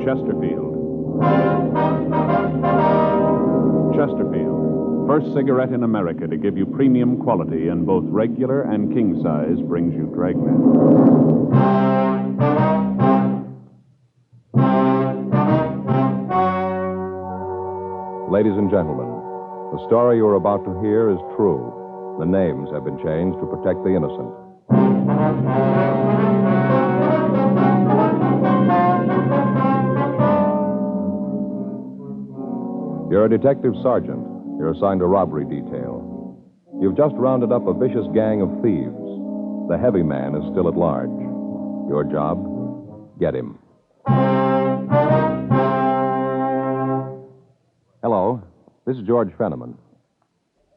Chesterfield. Chesterfield, first cigarette in America to give you premium quality in both regular and king size, brings you Dragnet. Ladies and gentlemen, the story you're about to hear is true. The names have been changed to protect the innocent. You're a detective sergeant. You're assigned a robbery detail. You've just rounded up a vicious gang of thieves. The heavy man is still at large. Your job? Get him. Hello, this is George Fenneman.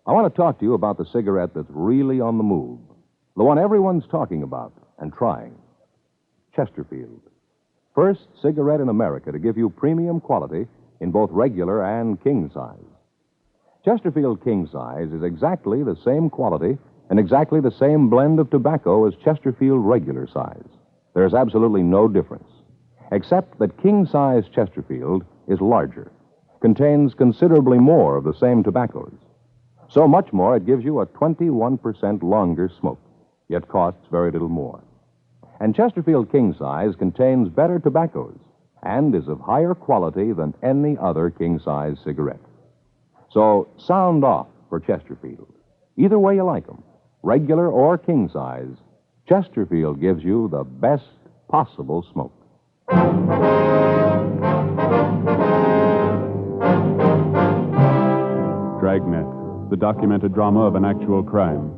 I want to talk to you about the cigarette that's really on the move. The one everyone's talking about and trying. Chesterfield. First cigarette in America to give you premium quality in both regular and king size. Chesterfield King Size is exactly the same quality and exactly the same blend of tobacco as Chesterfield regular size. There's absolutely no difference, except that King Size Chesterfield is larger, contains considerably more of the same tobaccos. So much more it gives you a 21% longer smoke, yet costs very little more. And Chesterfield King Size contains better tobaccos and is of higher quality than any other king-size cigarette. So sound off for Chesterfield. Either way you like them, regular or king-size, Chesterfield gives you the best possible smoke. Dragnet, the documented drama of an actual crime.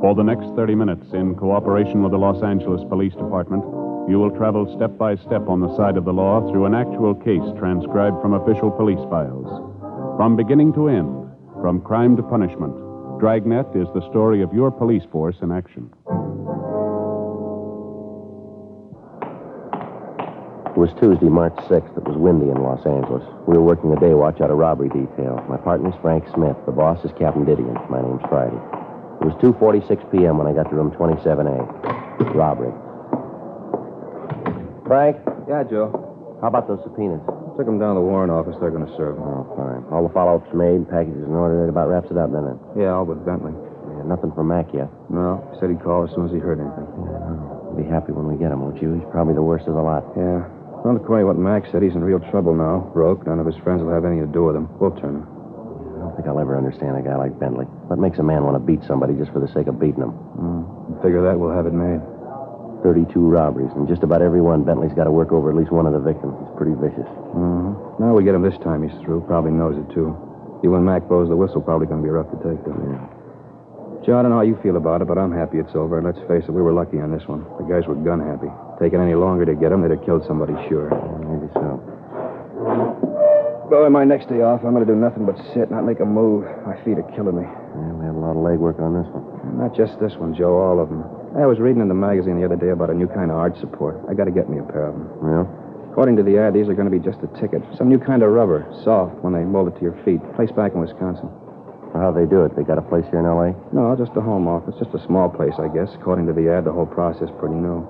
For the next 30 minutes, in cooperation with the Los Angeles Police Department, you will travel step by step on the side of the law through an actual case transcribed from official police files. From beginning to end, from crime to punishment, Dragnet is the story of your police force in action. It was Tuesday, March 6th. It was windy in Los Angeles. We were working the day watch out of robbery detail. My partner's Frank Smith. The boss is Captain Didion. My name's Friday. It was 2:46 p.m. when I got to room 27A. Robbery. Frank? Yeah, Joe. How about those subpoenas? Took them down to the warrant office. They're going to serve them. Oh, fine. All the follow-ups made, packages in order. That about wraps it up, doesn't it? Yeah, all but Bentley. Yeah, nothing from Mac yet. No, he said he'd call as soon as he heard anything. Yeah, be happy when we get him, won't you? He's probably the worst of the lot. Yeah. Well, according to what Mac said, he's in real trouble now. Broke. None of his friends will have anything to do with him. We'll turn him. I don't think I'll ever understand a guy like Bentley. What makes a man want to beat somebody just for the sake of beating him? Figure that we'll have it made. 32 robberies, and just about every one, Bentley's got to work over at least one of the victims. He's pretty vicious. Now we get him this time, he's through. Probably knows it, too. You and Mac blows the whistle, probably going to be rough to take, though. Yeah. Joe, I don't know how you feel about it, but I'm happy it's over. And let's face it, we were lucky on this one. The guys were gun happy. Taking any longer to get them, they'd have killed somebody, sure. Yeah, maybe so. Well, on my next day off, I'm going to do nothing but sit, not make a move. My feet are killing me. Yeah, we have a lot of legwork on this one. Not just this one, Joe, all of them. I was reading in the magazine the other day about a new kind of art support. I got to get me a pair of them. Yeah? According to the ad, these are going to be just a ticket. Some new kind of rubber, soft, when they mold it to your feet. Place back in Wisconsin. Well, how'd they do it? They got a place here in L.A.? No, just a home office. Just a small place, I guess. According to the ad, the whole process pretty new.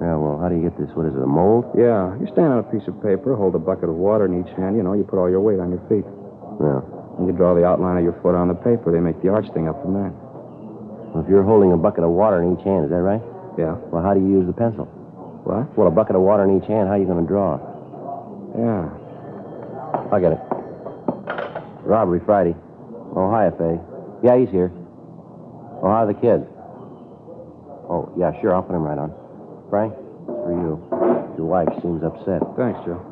Yeah, well, how do you get this? What is it, a mold? Yeah, you stand on a piece of paper, hold a bucket of water in each hand. You know, you put all your weight on your feet. Yeah. And you draw the outline of your foot on the paper. They make the arch thing up from that. Well, if you're holding a bucket of water in each hand, is that right? Yeah. Well, how do you use the pencil? What? Well, a bucket of water in each hand, how are you going to draw? Yeah. I get it. Robbery Friday. Oh, hi, Faye. Yeah, he's here. Oh, how are the kids? Oh, yeah, sure, I'll put him right on. Frank, it's for you. Your wife seems upset. Thanks, Joe.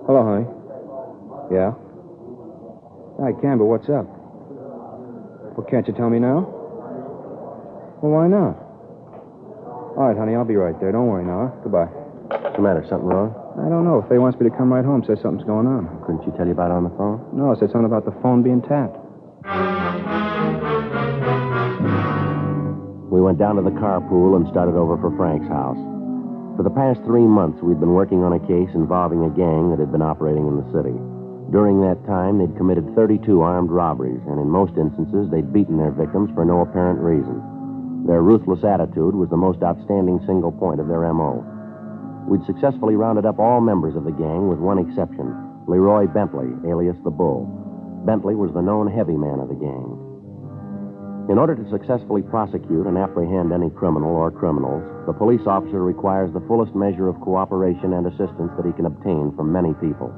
Hello, honey. Yeah? I can, but what's up? Well, can't you tell me now? Well, why not? All right, honey, I'll be right there. Don't worry now. Goodbye. What's the matter? Something wrong? I don't know. Faye wants me to come right home. Says something's going on. Couldn't she tell you about it on the phone? No, said something about the phone being tapped. We went down to the carpool and started over for Frank's house. For the past 3 months, we'd been working on a case involving a gang that had been operating in the city. During that time, they'd committed 32 armed robberies, and in most instances, they'd beaten their victims for no apparent reason. Their ruthless attitude was the most outstanding single point of their M.O. We'd successfully rounded up all members of the gang with one exception, Leroy Bentley, alias the Bull. Bentley was the known heavy man of the gang. In order to successfully prosecute and apprehend any criminal or criminals, the police officer requires the fullest measure of cooperation and assistance that he can obtain from many people,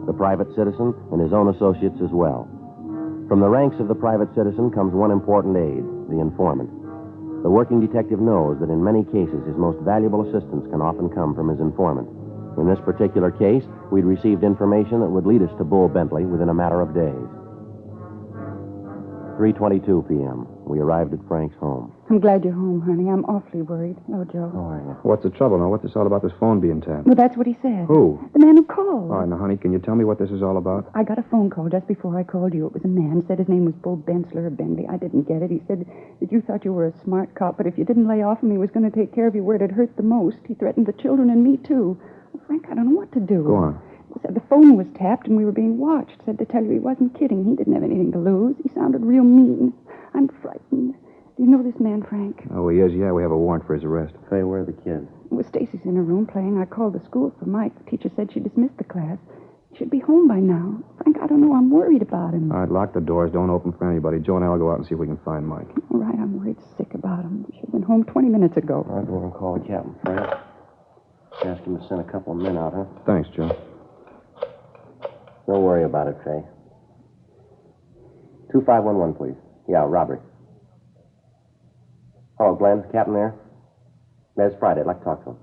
the private citizen and his own associates as well. From the ranks of the private citizen comes one important aid, the informant. The working detective knows that in many cases his most valuable assistance can often come from his informant. In this particular case, we'd received information that would lead us to Bull Bentley within a matter of days. 3:22 p.m. We arrived at Frank's home. I'm glad you're home, honey. I'm awfully worried. Hello, Joe. How are you? What's the trouble now? What's this all about, this phone being tapped? Well, that's what he said. Who? The man who called. All right, now, honey, can you tell me what this is all about? I got a phone call just before I called you. It was a man. Said his name was Bull Bensler or Bentley. I didn't get it. He said that you thought you were a smart cop, but if you didn't lay off him, he was going to take care of you where it had hurt the most. He threatened the children and me, too. Well, Frank, I don't know what to do. Go on. Said the phone was tapped and we were being watched. Said to tell you he wasn't kidding. He didn't have anything to lose. He sounded real mean. I'm frightened. Do you know this man, Frank? Oh, he is, yeah. We have a warrant for his arrest. Say, where are the kids? Well, Stacy's in her room playing. I called the school for Mike. The teacher said she dismissed the class. He should be home by now. Frank, I don't know. I'm worried about him. All right, lock the doors. Don't open for anybody. Joe and I will go out and see if we can find Mike. All right, I'm worried sick about him. He should have been home 20 minutes ago. I'll go over and call the captain, Frank. Ask him to send a couple of men out, huh? Thanks, Joe. Don't worry about it, Trey. 2511, please. Yeah, robbery. Oh, Glenn, captain there? There's Friday. I'd like to talk to him.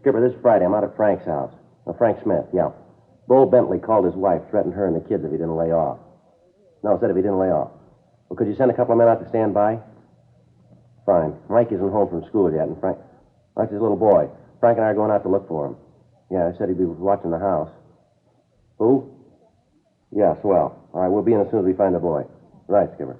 Skipper, this Friday, I'm out at Frank's house. Frank Smith, yeah. Bull Bentley called his wife, threatened her and the kids if he didn't lay off. No, said if he didn't lay off. Well, could you send a couple of men out to stand by? Fine. Mike isn't home from school yet, and Frank... That's his little boy. Frank and I are going out to look for him. Yeah, I said he'd be watching the house. Who? Yeah, swell. All right, we'll be in as soon as we find the boy. Right, Skipper.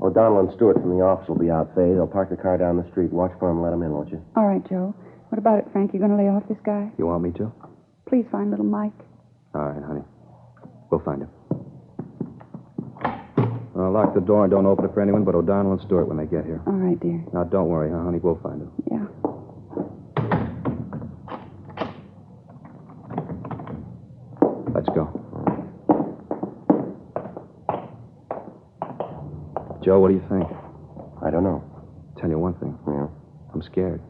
O'Donnell and Stewart from the office will be out, Faye. They'll park the car down the street. Watch for him and let him in, won't you? All right, Joe. What about it, Frank? You going to lay off this guy? You want me to? Please find little Mike. All right, honey. We'll find him. Lock the door and don't open it for anyone but O'Donnell and Stewart when they get here. All right, dear. Now, don't worry, huh, honey? We'll find him. Yeah. Let's go. Joe, what do you think? I don't know. Tell you one thing. Yeah. I'm scared.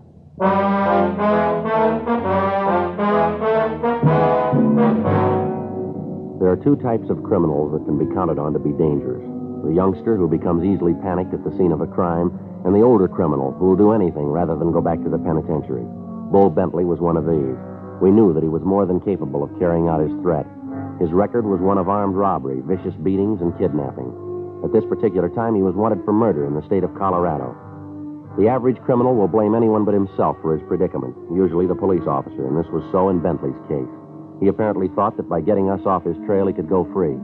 There are two types of criminals that can be counted on to be dangerous. The youngster who becomes easily panicked at the scene of a crime, and the older criminal who will do anything rather than go back to the penitentiary. Bull Bentley was one of these. We knew that he was more than capable of carrying out his threat. His record was one of armed robbery, vicious beatings, and kidnapping. At this particular time, he was wanted for murder in the state of Colorado. The average criminal will blame anyone but himself for his predicament, usually the police officer, and this was so in Bentley's case. He apparently thought that by getting us off his trail, he could go free.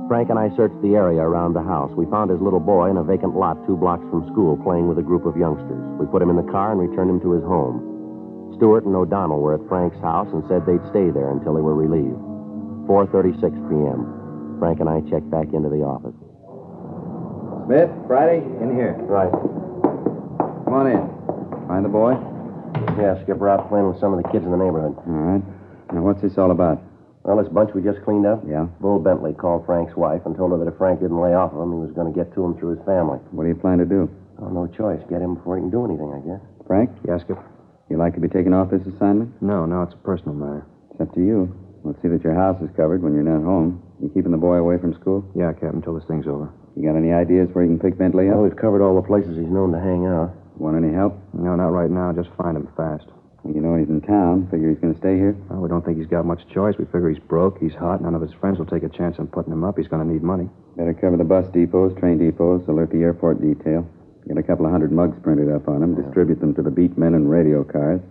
Frank and I searched the area around the house. We found his little boy in a vacant lot 2 blocks from school playing with a group of youngsters. We put him in the car and returned him to his home. Stewart and O'Donnell were at Frank's house and said they'd stay there until they were relieved. 4:36 p.m. Frank and I checked back into the office. Smith, Friday, in here. Right. Come on in. Find the boy? Yeah, Skipper, out playing with some of the kids in the neighborhood. All right. Now, what's this all about? Well, this bunch we just cleaned up? Yeah. Bull Bentley called Frank's wife and told her that if Frank didn't lay off of him, he was going to get to him through his family. What do you plan to do? Oh, no choice. Get him before he can do anything, I guess. Frank, Yes, Skipper. you like to be taken off this assignment? No, it's a personal matter. It's up to you. We'll see that your house is covered when you're not home. You keeping the boy away from school? Yeah, Captain, until this thing's over. You got any ideas where you can pick Bentley up? Well, we've covered all the places he's known to hang out. Want any help? No, not right now. Just find him fast. Well, you know he's in town. Figure he's going to stay here? Well, we don't think he's got much choice. We figure he's broke, he's hot. None of his friends will take a chance on putting him up. He's going to need money. Better cover the bus depots, train depots, alert the airport detail. Get a couple of 100 mugs printed up on him. Distribute them to the beat men and radio cars.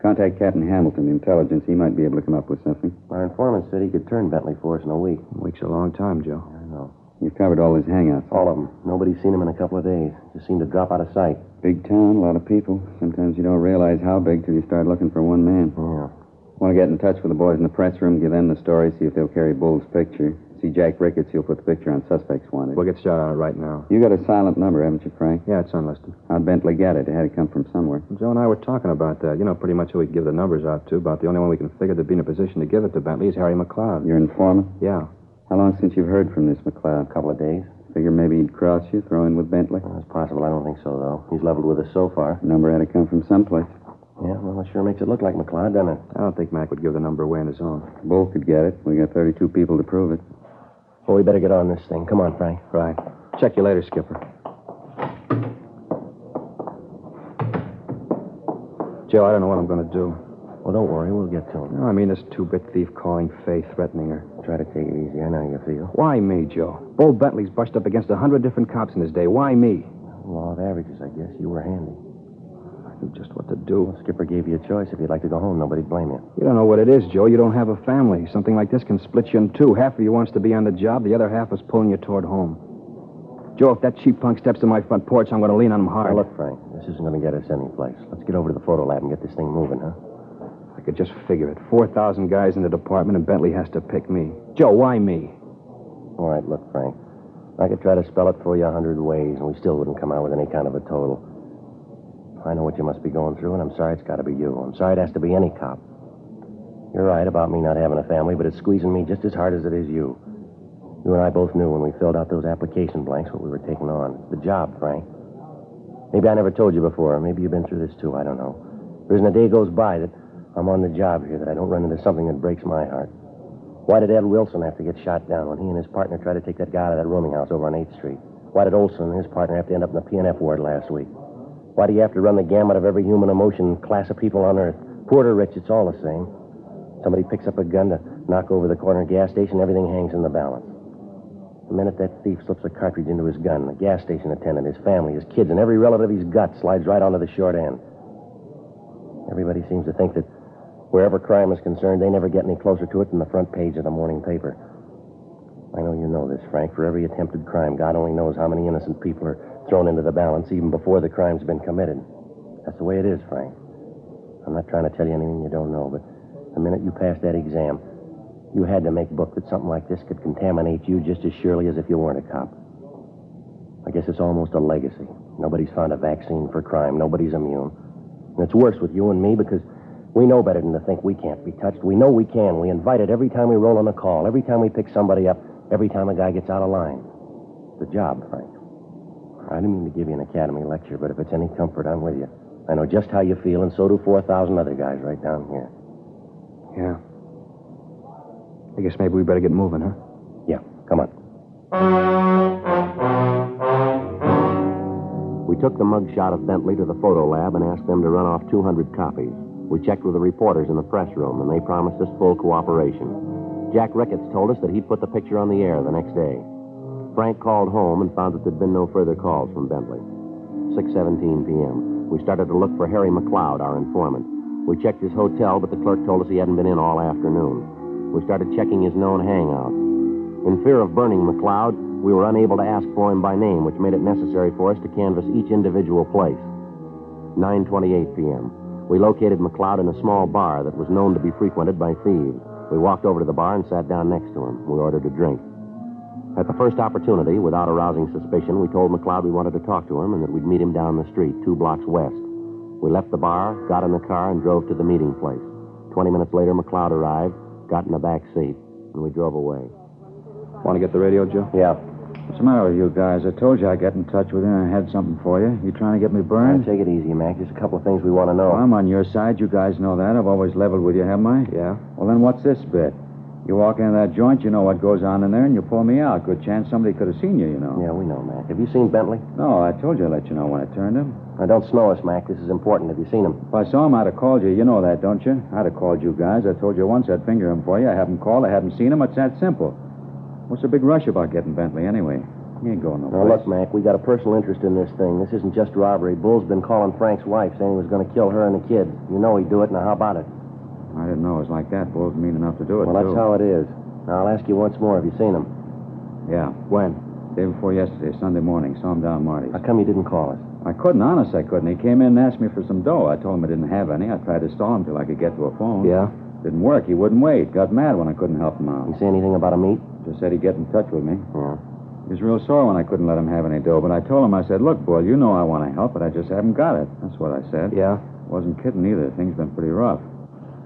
Contact Captain Hamilton, intelligence. He might be able to come up with something. Our informant said he could turn Bentley for us in a week. A week's a long time, Joe. I know. You've covered all his hangouts. All of them. Nobody's seen him in a couple of days. Just seemed to drop out of sight. Big town, a lot of people. Sometimes you don't realize how big till you start looking for one man. Yeah. Want to get in touch with the boys in the press room, give them the story, see if they'll carry Bull's picture. See Jack Ricketts, he'll put the picture on suspects wanted. We'll get started on it right now. You got a silent number, haven't you, Frank? Yeah, it's unlisted. How'd Bentley get it? It had to come from somewhere. Joe and I were talking about that. You know pretty much who we can give the numbers out to. About the only one we can figure to be in a position to give it to Bentley is Harry McLeod. Your informant? Yeah. How long since you've heard from this McLeod? A couple of days. Figure maybe he'd cross you, throw in with Bentley? Well, it's possible. I don't think so, though. He's leveled with us so far. Number had to come from someplace. Yeah, well, it sure makes it look like McLeod, doesn't it? I don't think Mac would give the number away on his own. Bull could get it. We got 32 people to prove it. Well, we better get on this thing. Come on, Frank. Right. Check you later, Skipper. Joe, I don't know what I'm going to do. Well, don't worry. We'll get to him. No, I mean this two-bit thief calling Faye, threatening her. Try to take it easy. I know how you feel. Why me, Joe? Bull Bentley's brushed up against 100 different cops in his day. Why me? Law of averages, I guess. You were handy. I knew just what to do. Well, Skipper gave you a choice. If you'd like to go home, nobody'd blame you. You don't know what it is, Joe. You don't have a family. Something like this can split you in two. Half of you wants to be on the job. The other half is pulling you toward home. Joe, if that cheap punk steps to my front porch, I'm going to lean on him hard. Now, look, Frank, this isn't going to get us any place. Let's get over to the photo lab and get this thing moving, huh? I could just figure it. 4,000 guys in the department, and Bentley has to pick me. Joe, why me? All right, look, Frank. I could try to spell it for you 100 ways, and we still wouldn't come out with any kind of a total. I know what you must be going through, and I'm sorry it's got to be you. I'm sorry it has to be any cop. You're right about me not having a family, but it's squeezing me just as hard as it is you. You and I both knew when we filled out those application blanks what we were taking on. It's the job, Frank. Maybe I never told you before. Maybe you've been through this, too. I don't know. There isn't a day goes by that I'm on the job here that I don't run into something that breaks my heart. Why did Ed Wilson have to get shot down when he and his partner tried to take that guy out of that rooming house over on 8th Street? Why did Olson and his partner have to end up in the P&F ward last week? Why do you have to run the gamut of every human emotion class of people on Earth? Poor to rich, it's all the same. Somebody picks up a gun to knock over the corner gas station, everything hangs in the balance. The minute that thief slips a cartridge into his gun, the gas station attendant, his family, his kids, and every relative he's got slides right onto the short end. Everybody seems to think that wherever crime is concerned, they never get any closer to it than the front page of the morning paper. I know you know this, Frank. For every attempted crime, God only knows how many innocent people are thrown into the balance even before the crime's been committed. That's the way it is, Frank. I'm not trying to tell you anything you don't know, but the minute you passed that exam, you had to make book that something like this could contaminate you just as surely as if you weren't a cop. I guess it's almost a legacy. Nobody's found a vaccine for crime. Nobody's immune. And it's worse with you and me because we know better than to think we can't be touched. We know we can. We invite it every time we roll on a call, every time we pick somebody up, every time a guy gets out of line. It's a job, Frank. I didn't mean to give you an academy lecture, but if it's any comfort, I'm with you. I know just how you feel, and so do 4,000 other guys right down here. Yeah. I guess maybe we better get moving, huh? Yeah, come on. We took the mug shot of Bentley to the photo lab and asked them to run off 200 copies. We checked with the reporters in the press room, and they promised us full cooperation. Jack Ricketts told us that he'd put the picture on the air the next day. Frank called home and found that there'd been no further calls from Bentley. 6:17 p.m. We started to look for Harry McLeod, our informant. We checked his hotel, but the clerk told us he hadn't been in all afternoon. We started checking his known hangouts. In fear of burning McLeod, we were unable to ask for him by name, which made it necessary for us to canvass each individual place. 9:28 p.m. We located McLeod in a small bar that was known to be frequented by thieves. We walked over to the bar and sat down next to him. We ordered a drink. At the first opportunity, without arousing suspicion, we told McLeod we wanted to talk to him and that we'd meet him down the street, 2 blocks west. We left the bar, got in the car, and drove to the meeting place. 20 minutes later, McLeod arrived, got in the back seat, and we drove away. Want to get the radio, Joe? Yeah. What's the matter with you guys? I told you I'd get in touch with you and I had something for you. You trying to get me burned? Take it easy, Mac. Just a couple of things we want to know. Well, I'm on your side. You guys know that. I've always leveled with you, haven't I? Yeah. Well, then what's this bit? You walk into that joint, you know what goes on in there, and you pull me out. Good chance somebody could have seen you, you know. Yeah, we know, Mac. Have you seen Bentley? No, I told you I'd let you know when I turned him. Now, don't snow us, Mac. This is important. Have you seen him? If I saw him, I'd have called you. You know that, don't you? I'd have called you guys. I told you once I'd finger him for you. I haven't called. I haven't seen him. It's that simple. What's the big rush about getting Bentley, anyway? He ain't going nowhere. Now, look, Mac, we got a personal interest in this thing. This isn't just robbery. Bull's been calling Frank's wife, saying he was going to kill her and the kid. You know he'd do it. Now, how about it? I didn't know it was like that. Bull's mean enough to do it, Well, that's too. how it is. Now, I'll ask you once more. Have you seen him? Yeah. When? Day before yesterday, Sunday morning. Saw him down Marty's. How come you didn't call us? I couldn't, honest, I couldn't. He came in and asked me for some dough. I told him I didn't have any. I tried to stall him till I could get to a phone. Yeah? Didn't work. He wouldn't wait. Got mad when I couldn't help him out. You say anything about a meet? Just said he'd get in touch with me. Yeah. He was real sore when I couldn't let him have any dough, but I told him, I said, look, Bull, you know I want to help, but I just haven't got it. That's what I said. Yeah? Wasn't kidding either. Things been pretty rough.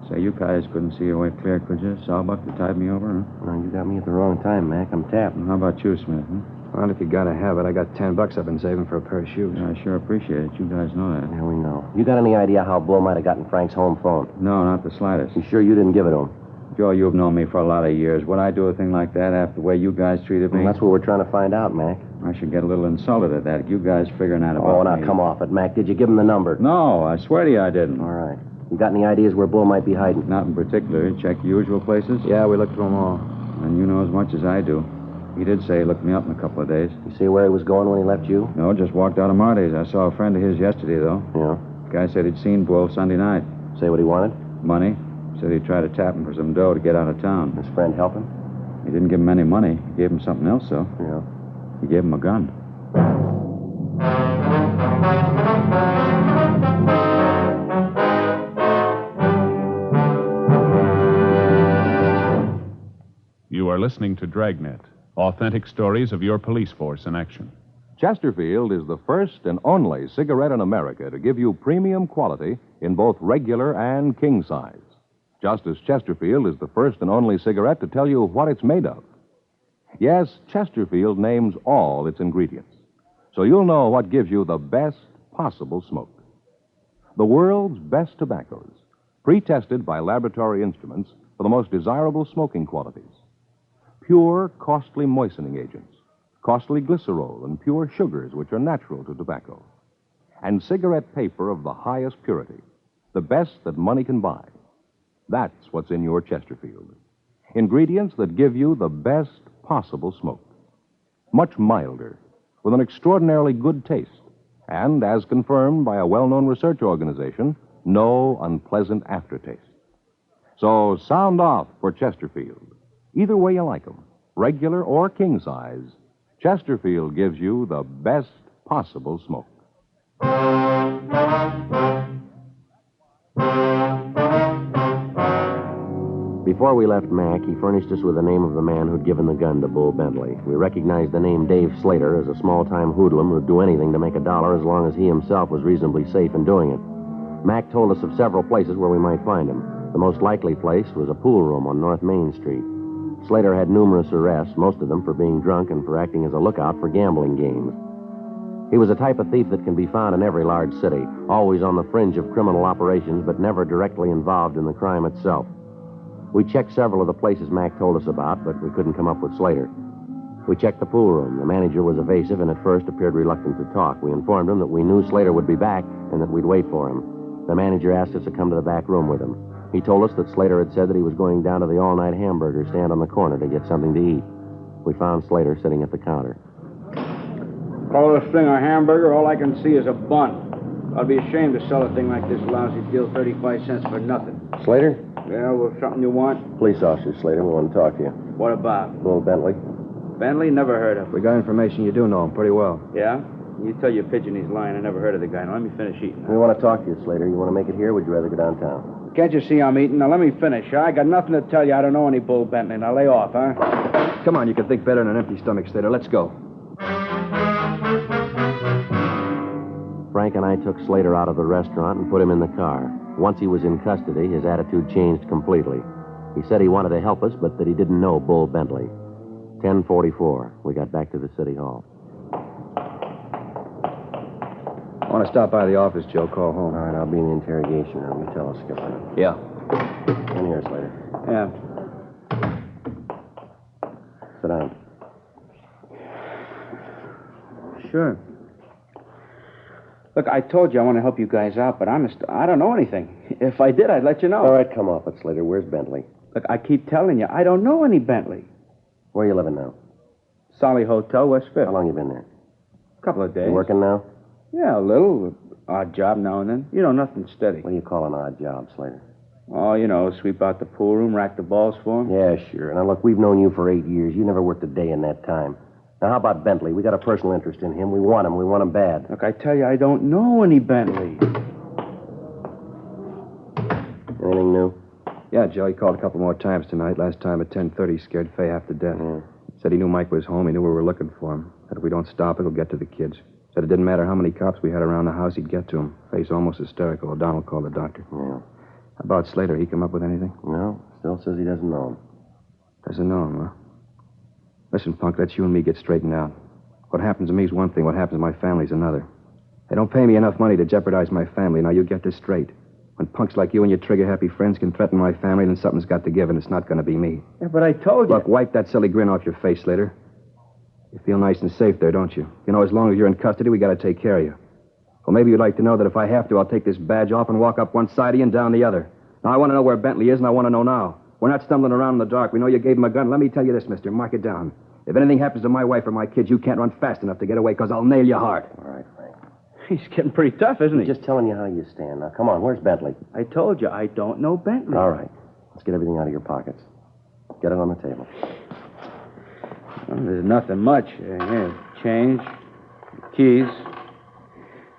Say, you guys couldn't see your way clear, could you? Sawbuck to tide me over, huh? Well, you got me at the wrong time, Mac. I'm tapped. Well, how about you, Smith, huh? Well, if you gotta have it, I got $10 I've been saving for a pair of shoes. Yeah, I sure appreciate it. You guys know that. Yeah, we know. You got any idea how Bull might have gotten Frank's home phone? No, not the slightest. You sure you didn't give it to him? Joe, you've known me for a lot of years. Would I do a thing like that after the way you guys treated me? Well, that's what we're trying to find out, Mac. I should get a little insulted at that. You guys figuring out about Oh, now me. come off it, Mac. Did you give him the number? No, I swear to you I didn't. All right. You got any ideas where Bull might be hiding? Not in particular. Check the usual places? Yeah, we looked through them all. And you know as much as I do. He did say he looked me up in a couple of days. You see where he was going when he left you? No, just walked out of Marty's. I saw a friend of his yesterday, though. Yeah. The guy said he'd seen Bull Sunday night. Say what he wanted? Money. Said he'd try to tap him for some dough to get out of town. His friend help him? He didn't give him any money. He gave him something else, though. Yeah. He gave him a gun. You are listening to Dragnet, authentic stories of your police force in action. Chesterfield is the first and only cigarette in America to give you premium quality in both regular and king size. Just as Chesterfield is the first and only cigarette to tell you what it's made of. Yes, Chesterfield names all its ingredients, so you'll know what gives you the best possible smoke. The world's best tobaccos, pre-tested by laboratory instruments for the most desirable smoking qualities. Pure, costly moistening agents, costly glycerol and pure sugars which are natural to tobacco, and cigarette paper of the highest purity, the best that money can buy. That's what's in your Chesterfield. Ingredients that give you the best possible smoke. Much milder, with an extraordinarily good taste, and, as confirmed by a well-known research organization, no unpleasant aftertaste. So sound off for Chesterfield. Either way you like them, regular or king size, Chesterfield gives you the best possible smoke. Before we left Mac, he furnished us with the name of the man who'd given the gun to Bull Bentley. We recognized the name Dave Slater as a small-time hoodlum who'd do anything to make a dollar as long as he himself was reasonably safe in doing it. Mac told us of several places where we might find him. The most likely place was a pool room on North Main Street. Slater had numerous arrests, most of them for being drunk and for acting as a lookout for gambling games. He was a type of thief that can be found in every large city, always on the fringe of criminal operations, but never directly involved in the crime itself. We checked several of the places Mac told us about, but we couldn't come up with Slater. We checked the pool room. The manager was evasive and at first appeared reluctant to talk. We informed him that we knew Slater would be back and that we'd wait for him. The manager asked us to come to the back room with him. He told us that Slater had said that he was going down to the all-night hamburger stand on the corner to get something to eat. We found Slater sitting at the counter. Call this thing a hamburger, all I can see is a bun. I'd be ashamed to sell a thing like this lousy deal, 35 cents for nothing. Slater? Yeah, well, something you want? Police officer, Slater. We want to talk to you. What about? Bull Bentley. Bentley? Never heard of him. We got information you do know him pretty well. Yeah? You tell your pigeon he's lying. I never heard of the guy. Now, let me finish eating. We want to talk to you, Slater. You want to make it here, or would you rather go downtown? Can't you see I'm eating? Now, let me finish. Huh? I got nothing to tell you. I don't know any Bull Bentley. Now, lay off, huh? Come on, you can think better than an empty stomach, Slater. Let's go. Frank and I took Slater out of the restaurant and put him in the car. Once he was in custody, his attitude changed completely. He said he wanted to help us, but that he didn't know Bull Bentley. 10:44. We got back to the city hall. I want to stop by the office, Joe. Call home. All right, I'll be in the interrogation room. You tell us, Skipper. Yeah. In here, Slater. Yeah. Sit down. Sure. Look, I told you I want to help you guys out, but honest, I don't know anything. If I did, I'd let you know. All right, come off it, Slater. Where's Bentley? Look, I keep telling you, I don't know any Bentley. Where are you living now? Solly Hotel, West Fifth. How long you been there? Couple of days. You working now? Yeah, a little. Odd job now and then. You know, nothing steady. What do you call an odd job, Slater? Oh, you know, sweep out the pool room, rack the balls for him. Yeah, sure. Now, look, we've known you for 8 years. You never worked a day in that time. Now, how about Bentley? We got a personal interest in him. We want him. We want him bad. Look, I tell you, I don't know any Bentley. Anything new? Yeah, Joe, he called a couple more times tonight. Last time at 10:30, scared Fay half to death. Yeah. Said he knew Mike was home. He knew we were looking for him. Said if we don't stop, it'll get to the kids. Said it didn't matter how many cops we had around the house, he'd get to him. Fay's almost hysterical. O'Donnell called the doctor. Yeah. How about Slater? He come up with anything? No, still says he doesn't know him. Doesn't know him, huh? Listen, Punk, let's you and me get straightened out. What happens to me is one thing. What happens to my family's another. They don't pay me enough money to jeopardize my family. Now, you get this straight. When punks like you and your trigger-happy friends can threaten my family, then something's got to give, and it's not going to be me. Yeah, but I told you. Look, wipe that silly grin off your face, Slater. You feel nice and safe there, don't you? You know, as long as you're in custody, we got to take care of you. Well, maybe you'd like to know that if I have to, I'll take this badge off and walk up one side of you and down the other. Now, I want to know where Bentley is, and I want to know now. We're not stumbling around in the dark. We know you gave him a gun. Let me tell you this, mister. Mark it down. If anything happens to my wife or my kids, you can't run fast enough to get away, because I'll nail you hard. All right, Frank. He's getting pretty tough, isn't he? Just telling you how you stand. Now, come on, where's Bentley? I told you, I don't know Bentley. All right. Let's get everything out of your pockets. Get it on the table. Well, there's nothing much. Here, change, keys,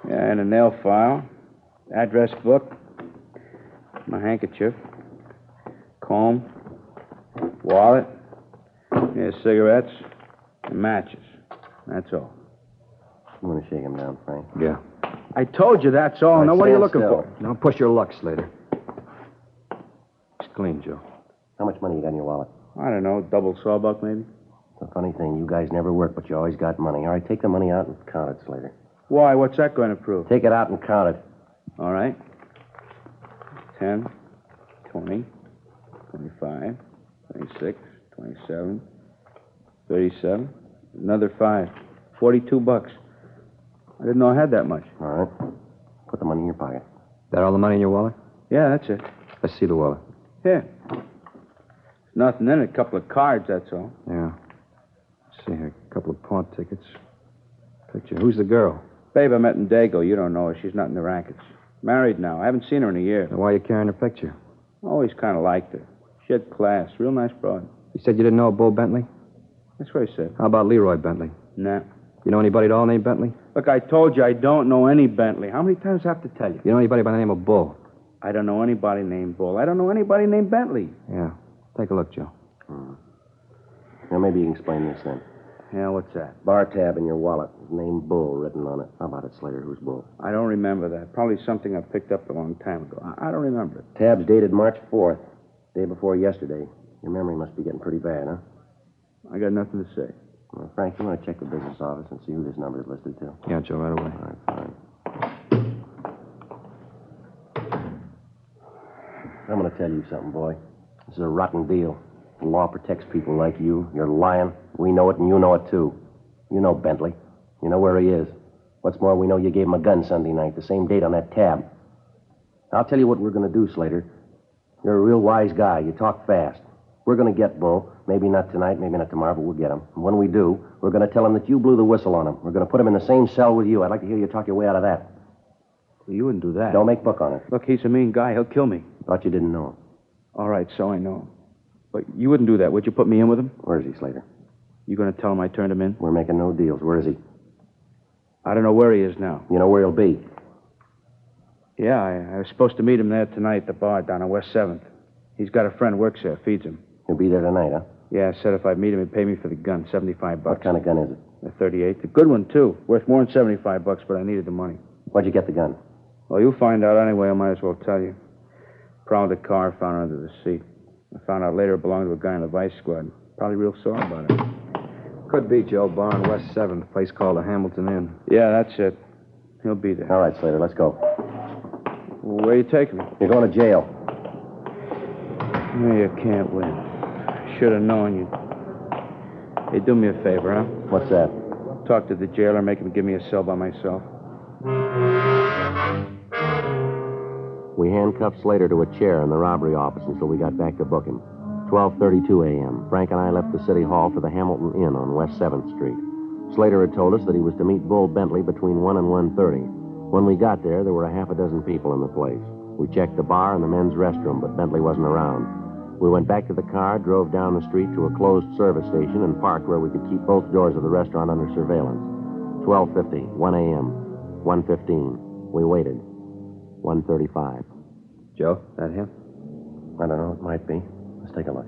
yeah, and a nail file, address book, my handkerchief, comb, wallet, yeah, cigarettes, and matches. That's all. You want to shake him down, Frank? Yeah. I told you that's all. Now, what are you looking still. for? Now, push your luck, Slater. It's clean, Joe. How much money you got in your wallet? I don't know, double sawbuck, maybe? The funny thing, you guys never work, but you always got money. All right, take the money out and count it, Slater. Why? What's that going to prove? Take it out and count it. All right. 10, 20, 25, 26, 27, 37, another 5. $42. I didn't know I had that much. All right. Put the money in your pocket. That all the money in your wallet? Yeah, that's it. Let's see the wallet. Here. There's nothing in it. A couple of cards, that's all. Yeah. Let's see here. A couple of pawn tickets. Picture. Who's the girl? Babe, I met in Dago. You don't know her. She's not in the rackets. Married now. I haven't seen her in a year. Then why are you carrying her picture? Always kind of liked her. She had class. Real nice broad. You said you didn't know Bull Bentley? That's what I said. How about Leroy Bentley? Nah. You know anybody at all named Bentley? Look, I told you I don't know any Bentley. How many times do I have to tell you? You know anybody by the name of Bull? I don't know anybody named Bull. I don't know anybody named Bentley. Yeah. Take a look, Joe. Now, maybe you can explain this then. Yeah, what's that? Bar tab in your wallet. Name Bull written on it. How about it, Slater? Who's Bull? I don't remember that. Probably something I picked up a long time ago. I don't remember it. Tab's dated March 4th. Day before yesterday. Your memory must be getting pretty bad, huh? I got nothing to say. Well, Frank, you want to check the business office and see who this number is listed to? Yeah, Joe, right away. All right, fine. I'm going to tell you something, boy. This is a rotten deal. The law protects people like you. You're lying. We know it, and you know it, too. You know Bentley. You know where he is. What's more, we know you gave him a gun Sunday night, the same date on that tab. I'll tell you what we're going to do, Slater. You're a real wise guy. You talk fast. We're going to get Bull. Maybe not tonight, maybe not tomorrow, but we'll get him. And when we do, we're going to tell him that you blew the whistle on him. We're going to put him in the same cell with you. I'd like to hear you talk your way out of that. Well, you wouldn't do that. Don't make book on it. Look, he's a mean guy. He'll kill me. Thought you didn't know him. All right, so I know him. But you wouldn't do that, would you? Put me in with him? Where is he, Slater? You going to tell him I turned him in? We're making no deals. Where is he? I don't know where he is now. You know where he'll be. Yeah, I was supposed to meet him there tonight at the bar down on West 7th. He's got a friend works there, feeds him. He'll be there tonight, huh? Yeah, said if I meet him, he'd pay me for the gun, $75. What kind of gun is it? A 38. A good one, too. Worth more than $75, but I needed the money. Where'd you get the gun? Well, you'll find out anyway. I might as well tell you. Prowled the car, found it under the seat. I found out later it belonged to a guy in the Vice Squad. Probably real sore about it. Could be, Joe. Bar on West 7th, a place called the Hamilton Inn. Yeah, that's it. He'll be there. All right, Slater, let's go. Where you taking me? You're going to jail. No, you can't win. Should have known you. Hey, do me a favor, huh? What's that? Talk to the jailer, make him give me a cell by myself. We handcuffed Slater to a chair in the robbery office until we got back to book him. 12:32 a.m. Frank and I left the city hall for the Hamilton Inn on West 7th Street. Slater had told us that he was to meet Bull Bentley between 1 and 1:30. When we got there were a half a dozen people in the place. We checked the bar and the men's restroom, but Bentley wasn't around. We went back to the car, drove down the street to a closed service station, and parked where we could keep both doors of the restaurant under surveillance. 12:50, 1 a.m., 1:15. We waited. 1:35. Joe, that him? I don't know. It might be. Let's take a look.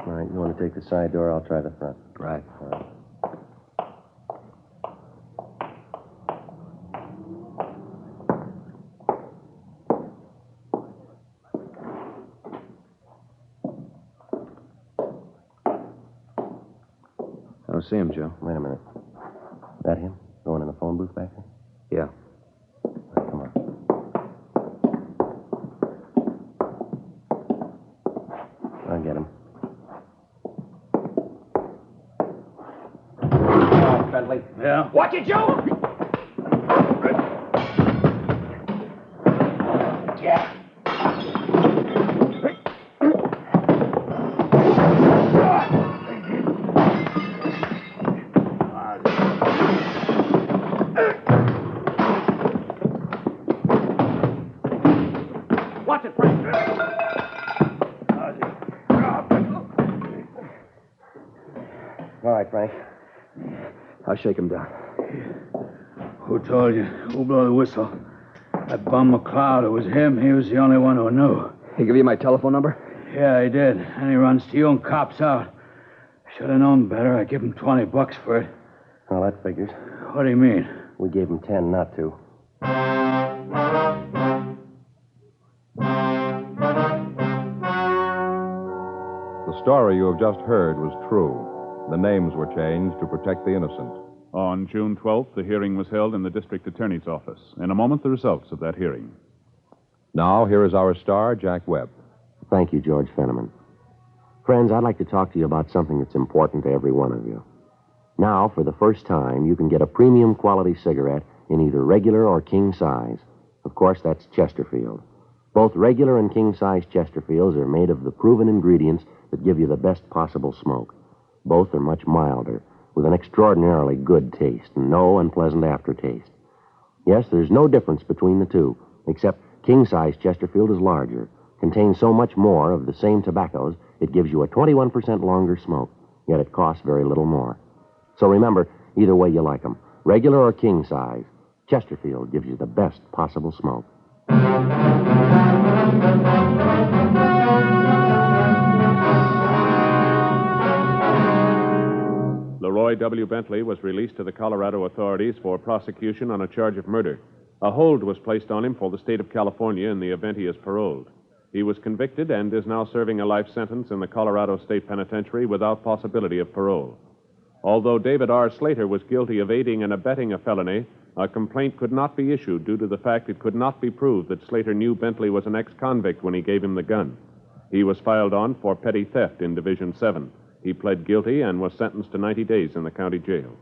All right, you want to take the side door? I'll try the front. Right. All right. I don't see him, Joe. Wait a minute. That him? Going in the phone booth back there? Yeah. Come on. I'll get him. Bentley. Yeah? Watch it, Joe! Yeah. Watch it, Frank. All right, Frank. I'll shake him down. Who told you? Who blew the whistle? That bum McLeod, it was him. He was the only one who knew. He give you my telephone number? Yeah, he did. And he runs to you and cops out. Should have known better. I give him $20 for it. Well, that figures. What do you mean? We gave him 10 not to. The story you have just heard was true. The names were changed to protect the innocent. On June 12th, the hearing was held in the district attorney's office. In a moment, the results of that hearing. Now, here is our star, Jack Webb. Thank you, George Fenneman. Friends, I'd like to talk to you about something that's important to every one of you. Now, for the first time, you can get a premium quality cigarette in either regular or king size. Of course, that's Chesterfield. Both regular and king size Chesterfields are made of the proven ingredients that give you the best possible smoke. Both are much milder, with an extraordinarily good taste and no unpleasant aftertaste. Yes, there's no difference between the two, except king-size Chesterfield is larger, contains so much more of the same tobaccos, it gives you a 21% longer smoke, yet it costs very little more. So remember, either way you like them, regular or king-size, Chesterfield gives you the best possible smoke. Leroy W. Bentley was released to the Colorado authorities for prosecution on a charge of murder. A hold was placed on him for the state of California in the event he is paroled. He was convicted and is now serving a life sentence in the Colorado State Penitentiary without possibility of parole. Although David R. Slater was guilty of aiding and abetting a felony, a complaint could not be issued due to the fact it could not be proved that Slater knew Bentley was an ex-convict when he gave him the gun. He was filed on for petty theft in Division 7. He pled guilty and was sentenced to 90 days in the county jail.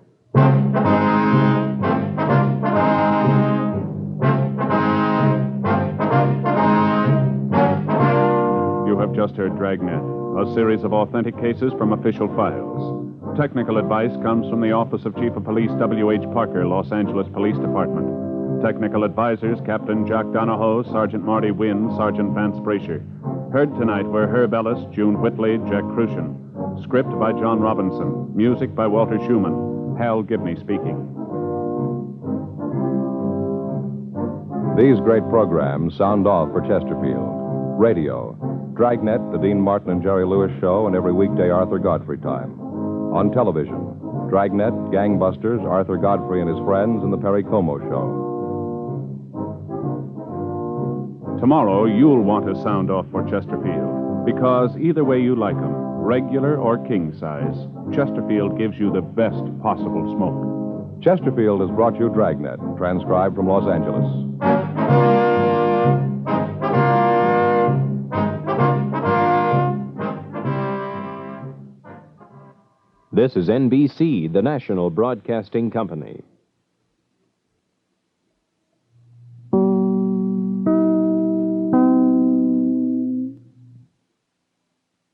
You have just heard Dragnet, a series of authentic cases from official files. Technical advice comes from the Office of Chief of Police W.H. Parker, Los Angeles Police Department. Technical advisors, Captain Jack Donahoe, Sergeant Marty Wynn, Sergeant Vance Brasher. Heard tonight were Herb Ellis, June Whitley, Jack Crucian. Script by John Robinson. Music by Walter Schumann. Hal Gibney speaking. These great programs sound off for Chesterfield. Radio, Dragnet, the Dean Martin and Jerry Lewis Show, and every weekday Arthur Godfrey time. On television, Dragnet, Gangbusters, Arthur Godfrey and his friends, and the Perry Como Show. Tomorrow, you'll want to sound off for Chesterfield, because either way you like them, regular or king size, Chesterfield gives you the best possible smoke. Chesterfield has brought you Dragnet, transcribed from Los Angeles. This is NBC, the national broadcasting company.